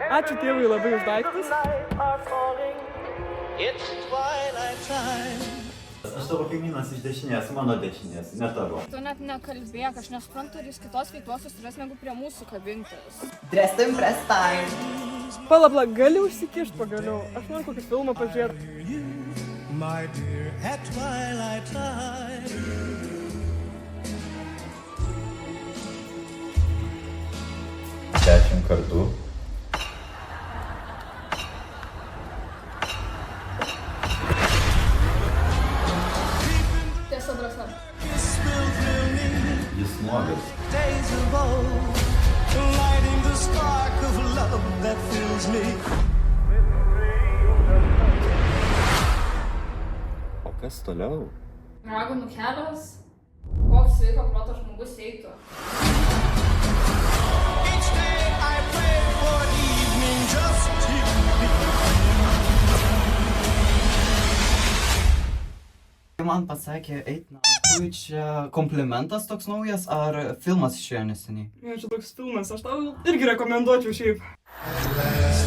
Ačiū tėvui labai už daiktus. Aš tavo kaimynas iš dešinės, mano dešinės, ne tavo. Tu net nekalbėk, aš nesuprantu, ar jis kitos veiklos susirės negu prie mūsų kabintis. Dressed in press time. Palabla, gali užsikišt pagaliau. Aš noriu kokį filmą pažiūrėti. My dear, at twilight time. 10 kartų. Tiesa drąsa. Jis nuogas. Days of old, lighting the spark of love that fills me. O kas toliau? Raganų kelias. Koks sveiko proto žmogus eitų. Each day I pray for evening just to be. Man pasakė, eit na, tu čia komplimentas toks naujas, ar filmas išėjo neseniai? Ne, čia toks filmas, aš tau irgi rekomenduočiau šiaip. At last